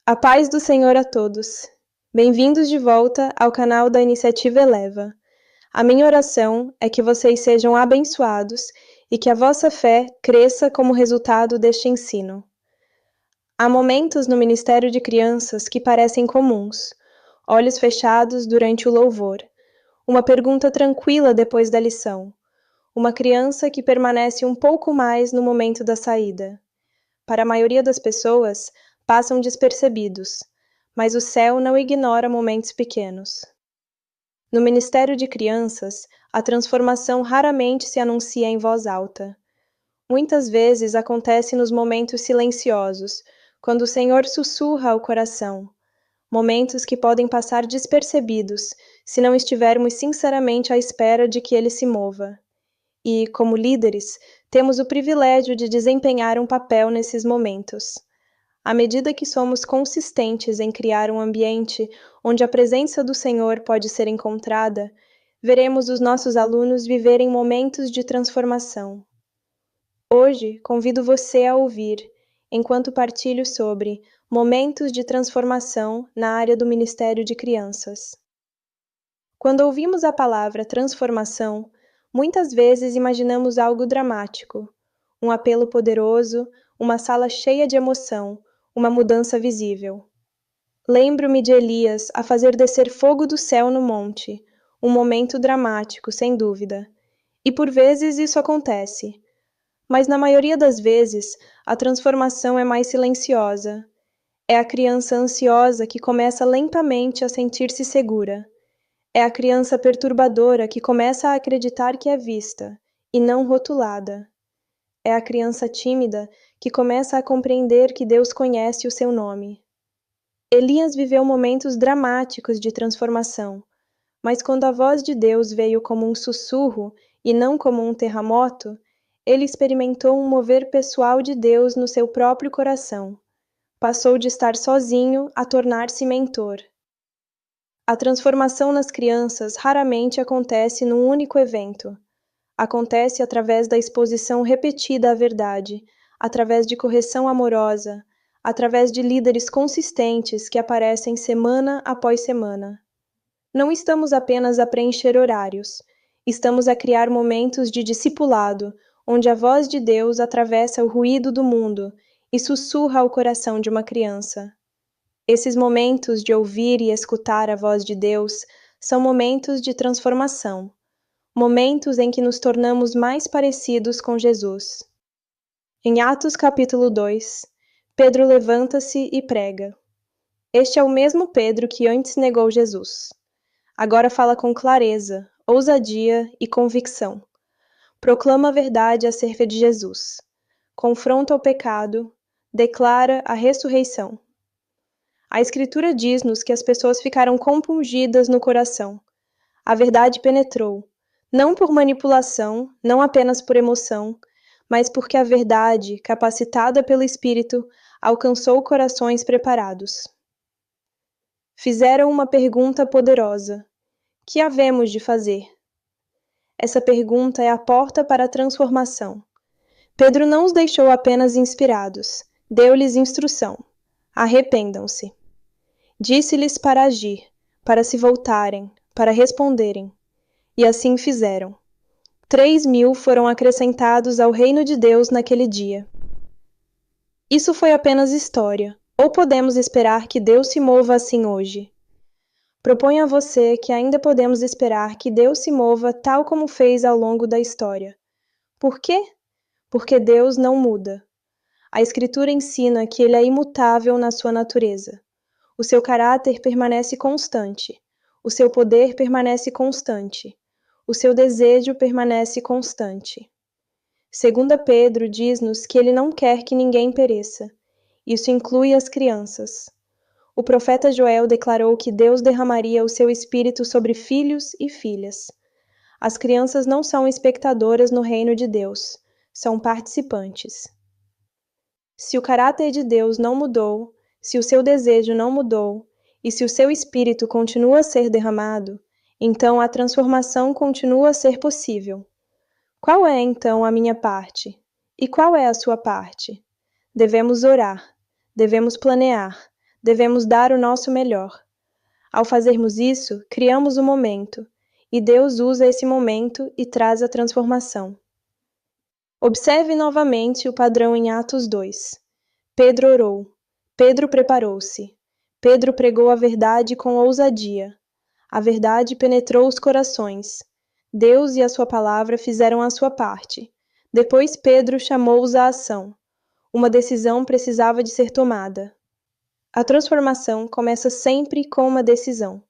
A paz do Senhor a todos. Bem-vindos de volta ao canal da Iniciativa Eleva. A minha oração é que vocês sejam abençoados e que a vossa fé cresça como resultado deste ensino. Há momentos no Ministério de Crianças que parecem comuns, olhos fechados durante o louvor, uma pergunta tranquila depois da lição, uma criança que permanece um pouco mais no momento da saída. Para a maioria das pessoas, passam despercebidos, mas o céu não ignora momentos pequenos. No Ministério de Crianças, a transformação raramente se anuncia em voz alta. Muitas vezes acontece nos momentos silenciosos, quando o Senhor sussurra ao coração, momentos que podem passar despercebidos se não estivermos sinceramente à espera de que Ele se mova. E, como líderes, temos o privilégio de desempenhar um papel nesses momentos. À medida que somos consistentes em criar um ambiente onde a presença do Senhor pode ser encontrada, veremos os nossos alunos viverem momentos de transformação. Hoje, convido você a ouvir, enquanto partilho sobre momentos de transformação na área do Ministério de Crianças. Quando ouvimos a palavra transformação, muitas vezes imaginamos algo dramático, um apelo poderoso, uma sala cheia de emoção, uma mudança visível. Lembro-me de Elias a fazer descer fogo do céu no monte, um momento dramático, sem dúvida. E por vezes isso acontece. Mas na maioria das vezes, a transformação é mais silenciosa. É a criança ansiosa que começa lentamente a sentir-se segura. É a criança perturbadora que começa a acreditar que é vista, e não rotulada. É a criança tímida que começa a compreender que Deus conhece o seu nome. Elias viveu momentos dramáticos de transformação, mas quando a voz de Deus veio como um sussurro e não como um terremoto, ele experimentou um mover pessoal de Deus no seu próprio coração. Passou de estar sozinho a tornar-se mentor. A transformação nas crianças raramente acontece num único evento. Acontece através da exposição repetida à verdade, através de correção amorosa, através de líderes consistentes que aparecem semana após semana. Não estamos apenas a preencher horários, estamos a criar momentos de discipulado, onde a voz de Deus atravessa o ruído do mundo e sussurra ao coração de uma criança. Esses momentos de ouvir e escutar a voz de Deus são momentos de transformação. Momentos em que nos tornamos mais parecidos com Jesus. Em Atos capítulo 2, Pedro levanta-se e prega. Este é o mesmo Pedro que antes negou Jesus. Agora fala com clareza, ousadia e convicção. Proclama a verdade acerca de Jesus. Confronta o pecado, declara a ressurreição. A Escritura diz-nos que as pessoas ficaram compungidas no coração. A verdade penetrou. Não por manipulação, não apenas por emoção, mas porque a verdade, capacitada pelo Espírito, alcançou corações preparados. Fizeram uma pergunta poderosa: que havemos de fazer? Essa pergunta é a porta para a transformação. Pedro não os deixou apenas inspirados, deu-lhes instrução: arrependam-se. Disse-lhes para agir, para se voltarem, para responderem. E assim fizeram. 3.000 foram acrescentados ao reino de Deus naquele dia. Isso foi apenas história, ou podemos esperar que Deus se mova assim hoje? Proponho a você que ainda podemos esperar que Deus se mova tal como fez ao longo da história. Por quê? Porque Deus não muda. A Escritura ensina que Ele é imutável na sua natureza. O seu caráter permanece constante. O seu poder permanece constante. O seu desejo permanece constante. 2 Pedro diz-nos que ele não quer que ninguém pereça. Isso inclui as crianças. O profeta Joel declarou que Deus derramaria o seu espírito sobre filhos e filhas. As crianças não são espectadoras no reino de Deus, são participantes. Se o caráter de Deus não mudou, se o seu desejo não mudou, e se o seu espírito continua a ser derramado, então a transformação continua a ser possível. Qual é, então, a minha parte? E qual é a sua parte? Devemos orar, devemos planear, devemos dar o nosso melhor. Ao fazermos isso, criamos o momento, e Deus usa esse momento e traz a transformação. Observe novamente o padrão em Atos 2. Pedro orou. Pedro preparou-se. Pedro pregou a verdade com ousadia. A verdade penetrou os corações. Deus e a sua palavra fizeram a sua parte. Depois Pedro chamou-os à ação. Uma decisão precisava de ser tomada. A transformação começa sempre com uma decisão.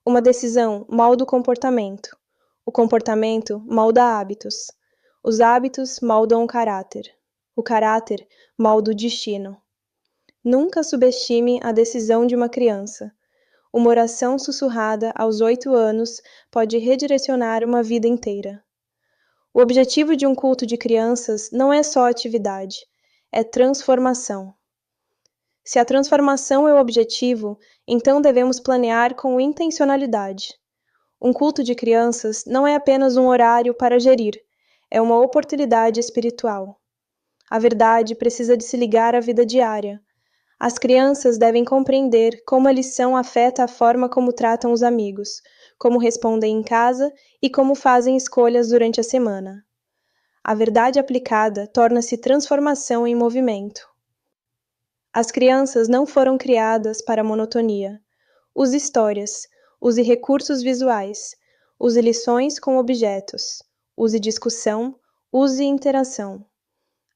Uma decisão molda o comportamento. O comportamento molda hábitos. Os hábitos moldam o caráter. O caráter molda o destino. Nunca subestime a decisão de uma criança. Uma oração sussurrada aos 8 anos pode redirecionar uma vida inteira. O objetivo de um culto de crianças não é só atividade, é transformação. Se a transformação é o objetivo, então devemos planear com intencionalidade. Um culto de crianças não é apenas um horário para gerir, é uma oportunidade espiritual. A verdade precisa de se ligar à vida diária. As crianças devem compreender como a lição afeta a forma como tratam os amigos, como respondem em casa e como fazem escolhas durante a semana. A verdade aplicada torna-se transformação em movimento. As crianças não foram criadas para a monotonia. Use histórias, use recursos visuais, use lições com objetos, use discussão, use interação.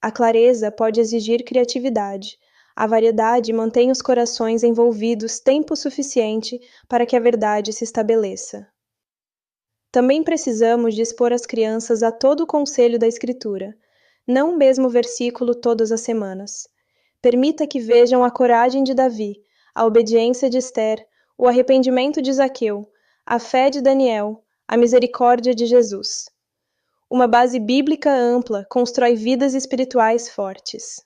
A clareza pode exigir criatividade. A variedade mantém os corações envolvidos tempo suficiente para que a verdade se estabeleça. Também precisamos de expor as crianças a todo o conselho da Escritura, não o mesmo versículo todas as semanas. Permita que vejam a coragem de Davi, a obediência de Esther, o arrependimento de Zaqueu, a fé de Daniel, a misericórdia de Jesus. Uma base bíblica ampla constrói vidas espirituais fortes.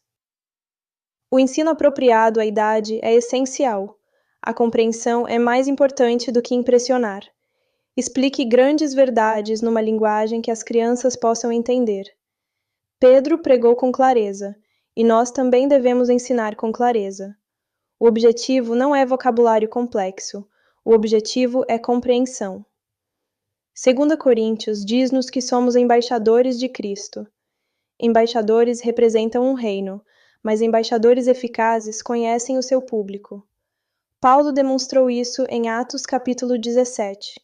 O ensino apropriado à idade é essencial. A compreensão é mais importante do que impressionar. Explique grandes verdades numa linguagem que as crianças possam entender. Pedro pregou com clareza, e nós também devemos ensinar com clareza. O objetivo não é vocabulário complexo, o objetivo é compreensão. 2 Coríntios diz-nos que somos embaixadores de Cristo. Embaixadores representam um reino, mas embaixadores eficazes conhecem o seu público. Paulo demonstrou isso em Atos capítulo 17.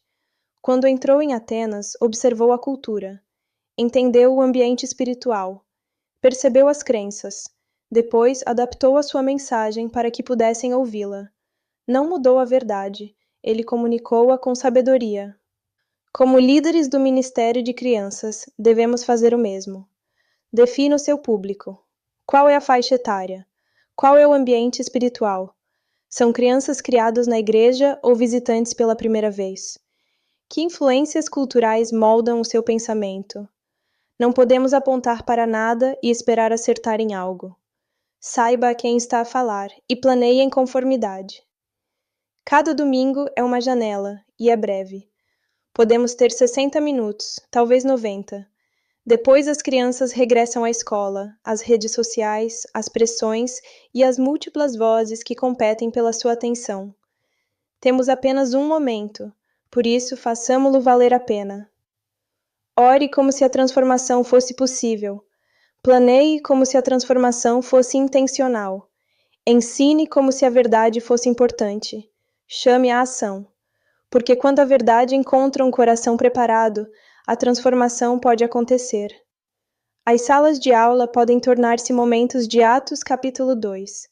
Quando entrou em Atenas, observou a cultura, entendeu o ambiente espiritual, percebeu as crenças, depois adaptou a sua mensagem para que pudessem ouvi-la. Não mudou a verdade, ele comunicou-a com sabedoria. Como líderes do Ministério de Crianças, devemos fazer o mesmo. Defina o seu público. Qual é a faixa etária? Qual é o ambiente espiritual? São crianças criadas na igreja ou visitantes pela primeira vez? Que influências culturais moldam o seu pensamento? Não podemos apontar para nada e esperar acertar em algo. Saiba a quem está a falar e planeie em conformidade. Cada domingo é uma janela, e é breve. Podemos ter 60 minutos, talvez 90. Depois as crianças regressam à escola, às redes sociais, às pressões e às múltiplas vozes que competem pela sua atenção. Temos apenas um momento, por isso façamo-lo valer a pena. Ore como se a transformação fosse possível. Planeie como se a transformação fosse intencional. Ensine como se a verdade fosse importante. Chame a ação. Porque quando a verdade encontra um coração preparado, a transformação pode acontecer. As salas de aula podem tornar-se momentos de Atos capítulo 2.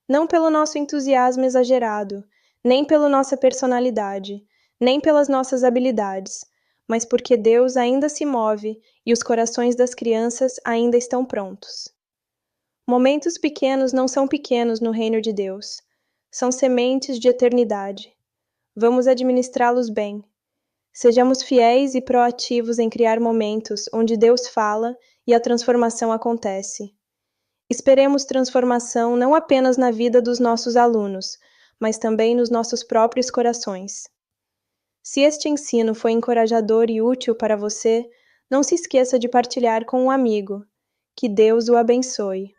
Não pelo nosso entusiasmo exagerado, nem pela nossa personalidade, nem pelas nossas habilidades, mas porque Deus ainda se move e os corações das crianças ainda estão prontos. Momentos pequenos não são pequenos no reino de Deus. São sementes de eternidade. Vamos administrá-los bem. Sejamos fiéis e proativos em criar momentos onde Deus fala e a transformação acontece. Esperemos transformação não apenas na vida dos nossos alunos, mas também nos nossos próprios corações. Se este ensino foi encorajador e útil para você, não se esqueça de partilhar com um amigo. Que Deus o abençoe.